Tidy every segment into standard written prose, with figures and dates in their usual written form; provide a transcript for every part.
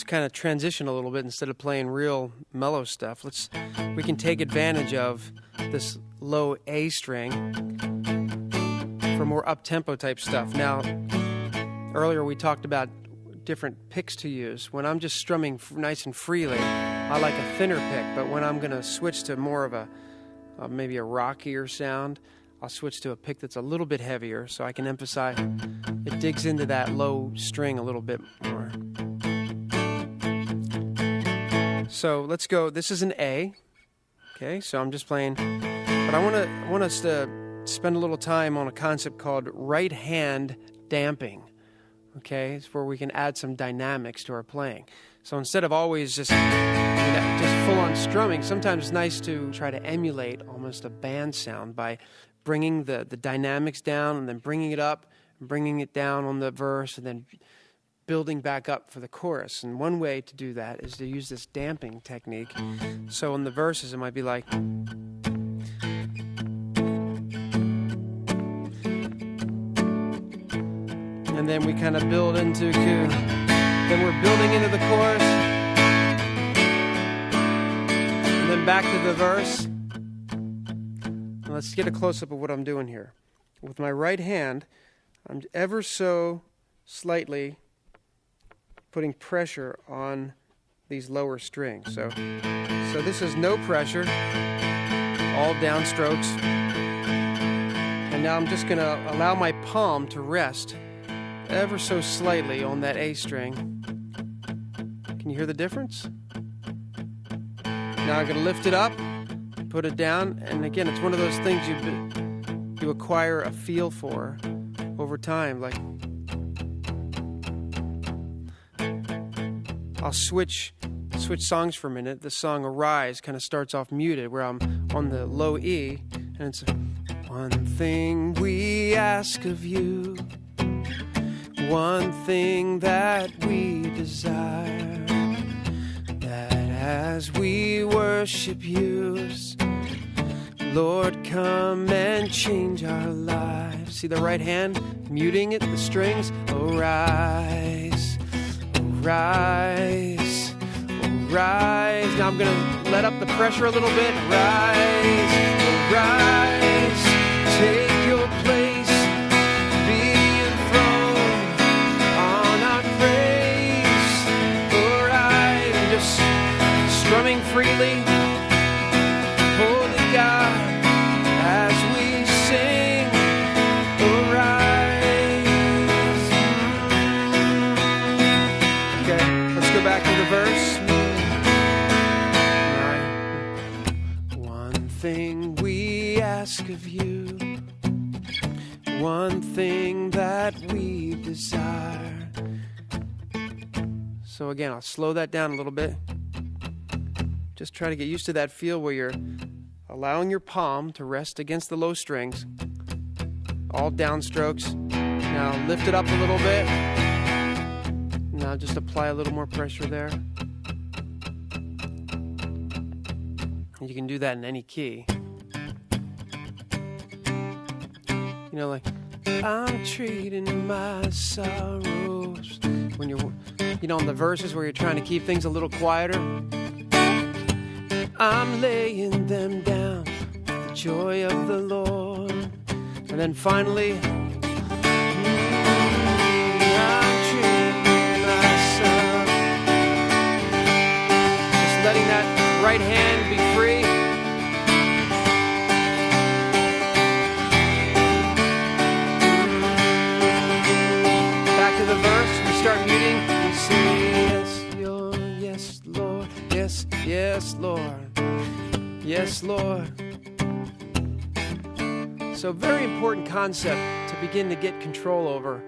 kind of transition a little bit instead of playing real mellow stuff. We can take advantage of this low A string for more up-tempo type stuff. Now, earlier we talked about different picks to use. When I'm just strumming nice and freely, I like a thinner pick, but when I'm going to switch to more of a maybe a rockier sound, I'll switch to a pick that's a little bit heavier so I can emphasize, it digs into that low string a little bit more. So let's go, this is an A, okay, so I'm just playing, but I want us to spend a little time on a concept called right hand damping, okay? It's where we can add some dynamics to our playing. So instead of always just full-on strumming, sometimes it's nice to try to emulate almost a band sound by bringing the dynamics down and then bringing it up, and bringing it down on the verse, and then building back up for the chorus. And one way to do that is to use this damping technique. So in the verses, it might be like... And then we kind of build into... Then we're building into the chorus. And then back to the verse. And let's get a close-up of what I'm doing here. With my right hand, I'm ever so slightly putting pressure on these lower strings. So this is no pressure, all downstrokes. And now I'm just going to allow my palm to rest ever so slightly on that A string. Can you hear the difference? Now I'm going to lift it up, put it down, and again, it's one of those things you acquire a feel for over time. Like, I'll switch songs for a minute. The song Arise kind of starts off muted, where I'm on the low E, and it's one thing we ask of you, one thing that we desire, that as we worship you, Lord, come and change our lives. See the right hand muting it, the strings. Arise, arise, arise. Now I'm going to let up the pressure a little bit. Rise, arise, take your place, be enthroned on our praise. Arise, just strumming freely, holy God, as we sing. Arise. Okay, let's go back to the verse. One thing we ask of you, one thing that we desire. So again, I'll slow that down a little bit. Just try to get used to that feel where you're allowing your palm to rest against the low strings. All downstrokes. Now lift it up a little bit. Now just apply a little more pressure there. You can do that in any key. You know, like, I'm treating my sorrows. When you're, in the verses where you're trying to keep things a little quieter. I'm laying them down with the joy of the Lord. And then finally, I'm treating myself. Just letting that right hand be free. Back to the verse, we start muting. We say, yes, Lord, yes, yes, Lord. Yes, Lord. So very important concept to begin to get control over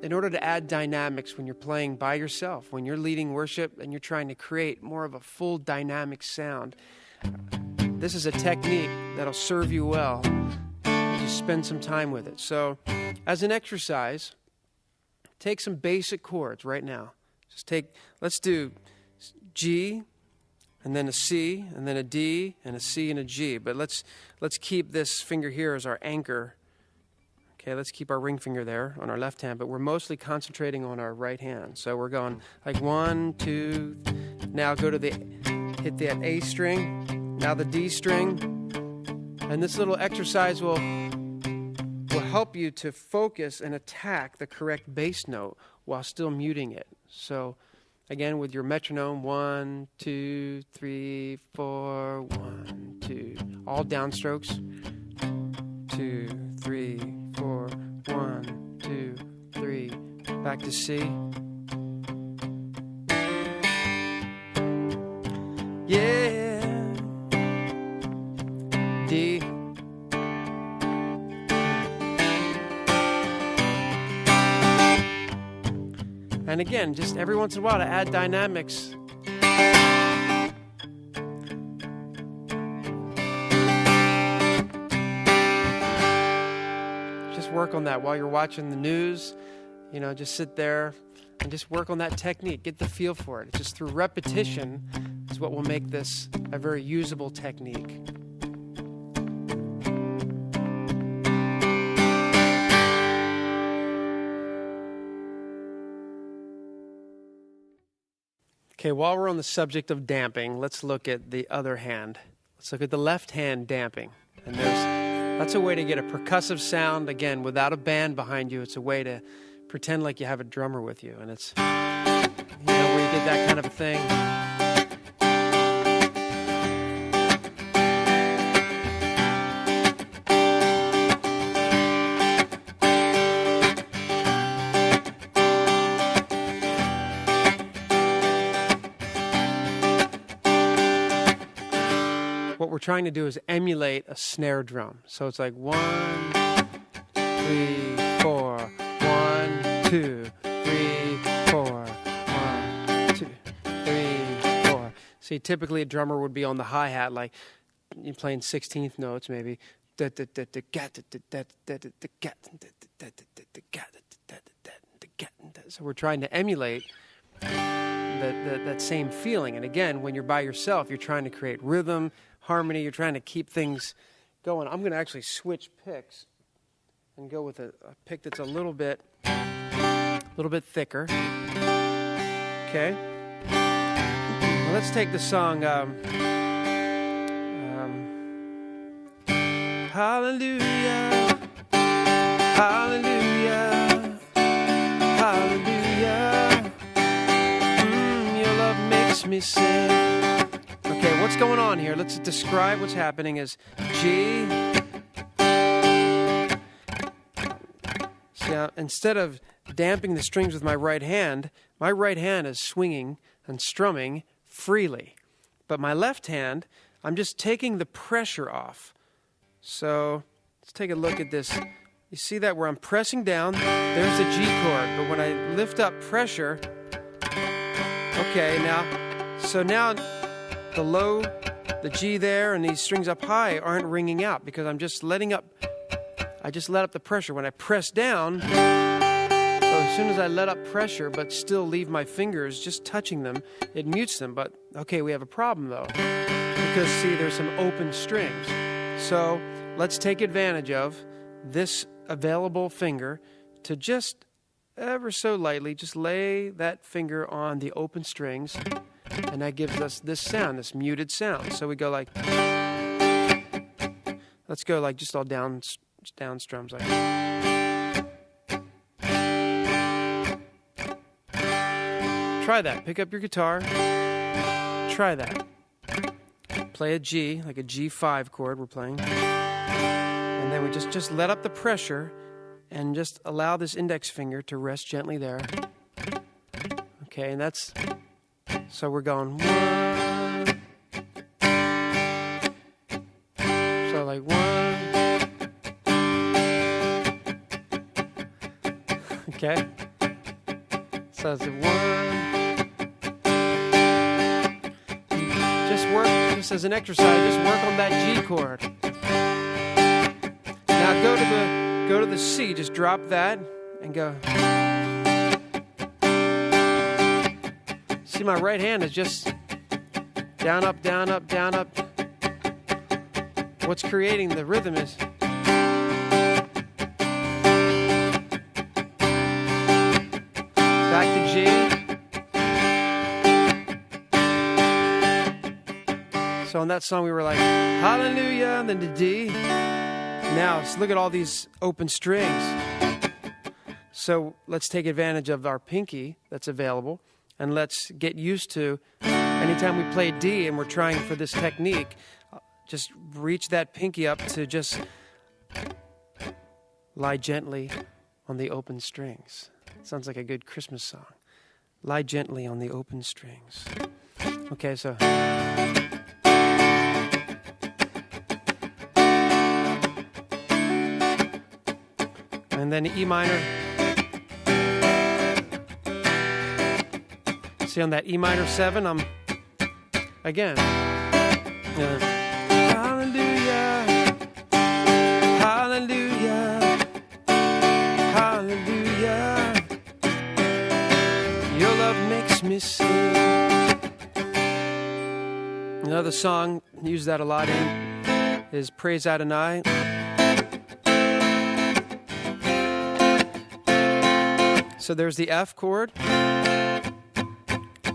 in order to add dynamics when you're playing by yourself, when you're leading worship and you're trying to create more of a full dynamic sound. This is a technique that'll serve you well if you spend some time with it. So as an exercise, take some basic chords right now. Let's do G, and then a C, and then a D, and a C, and a G. But let's keep this finger here as our anchor. Okay, let's keep our ring finger there on our left hand, but we're mostly concentrating on our right hand. So we're going like 1, 2. Now go to hit that A string. Now the D string. And this little exercise will help you to focus and attack the correct bass note while still muting it. So again, with your metronome, 1, 2, 3, 4, 1, 2. All downstrokes. 2, 3, 4, 1, 2, 3. Back to C. Yeah. D. And again, just every once in a while to add dynamics. Just work on that while you're watching the news. You know, just sit there and just work on that technique. Get the feel for it. It's just through repetition is what will make this a very usable technique. Okay, while we're on the subject of damping, let's look at the other hand. Let's look at the left hand damping. And that's a way to get a percussive sound, again, without a band behind you. It's a way to pretend like you have a drummer with you. And it's, where you get that kind of a thing. What we're trying to do is emulate a snare drum. So it's like 1, 3, 4, 1, 2, 3, 4, 1, 2, 3, 4. See, typically a drummer would be on the hi-hat, like you're playing 16th notes maybe. So we're trying to emulate that same feeling. And again, when you're by yourself, you're trying to create rhythm, harmony, you're trying to keep things going. I'm going to actually switch picks and go with a pick that's a little bit thicker. Okay. Well, let's take the song Hallelujah, Hallelujah, Hallelujah. Your love makes me sing. Okay, what's going on here? Let's describe what's happening as G. See, instead of damping the strings with my right hand is swinging and strumming freely. But my left hand, I'm just taking the pressure off. So let's take a look at this. You see that where I'm pressing down, there's the G chord. But when I lift up pressure, okay, now the G there and these strings up high aren't ringing out because I just let up the pressure. When I press down, so as soon as I let up pressure but still leave my fingers just touching them, it mutes them. But okay, we have a problem though, because see, there's some open strings. So let's take advantage of this available finger to just ever so lightly just lay that finger on the open strings. And that gives us this sound, this muted sound. So we go like, let's go like just all down strums like. Try that. Pick up your guitar. Try that. Play a G, like a G5 chord we're playing. And then we just let up the pressure and just allow this index finger to rest gently there. Okay, and that's... So we're going 1. So like 1. Okay. So it's a 1. Just work, just as an exercise, just work on that G chord. Now go to the C, just drop that and go. See, my right hand is just down, up, down, up, down, up. What's creating the rhythm is So on that song we were like, hallelujah, and then to D. Now, let's look at all these open strings. So let's take advantage of our pinky that's available, and let's get used to anytime we play D and we're trying for this technique, just reach that pinky up to just lie gently on the open strings. Sounds like a good Christmas song. Lie gently on the open strings. Okay, so... and then E minor. See, on that E minor 7, I'm again. Hallelujah, hallelujah, hallelujah. Your love makes me sing. Another song, use that a lot in, is Praise Adonai. So there's the F chord.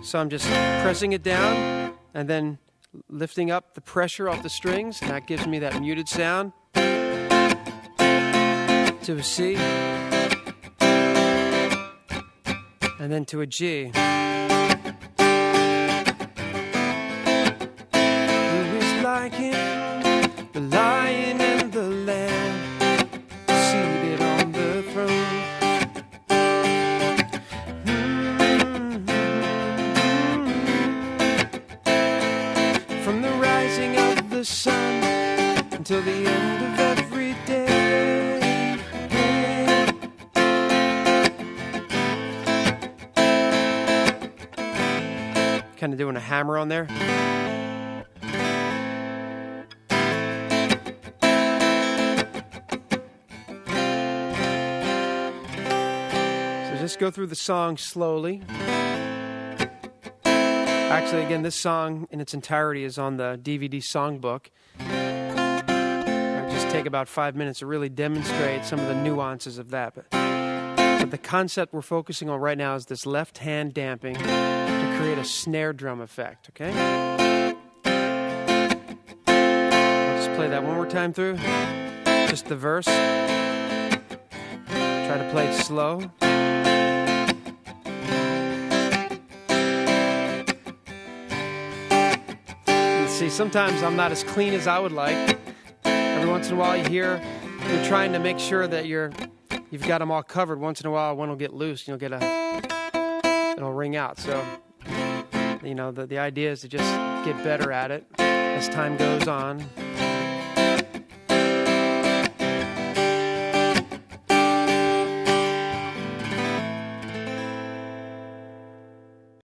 So I'm just pressing it down and then lifting up the pressure off the strings, and that gives me that muted sound. To a C. And then to a G. Who is like him, the lion and the lamb, seated on the throne. The sun until the end of every day. Kind of doing a hammer on there. So just go through the song slowly. Actually, again, this song in its entirety is on the DVD songbook. I'll just take about 5 minutes to really demonstrate some of the nuances of that. But the concept we're focusing on right now is this left hand damping to create a snare drum effect, okay? I'll just play that one more time through. Just the verse. Try to play it slow. See, sometimes I'm not as clean as I would like. Every once in a while you're trying to make sure that you've got them all covered. Once in a while one will get loose and it'll ring out. So, the idea is to just get better at it as time goes on.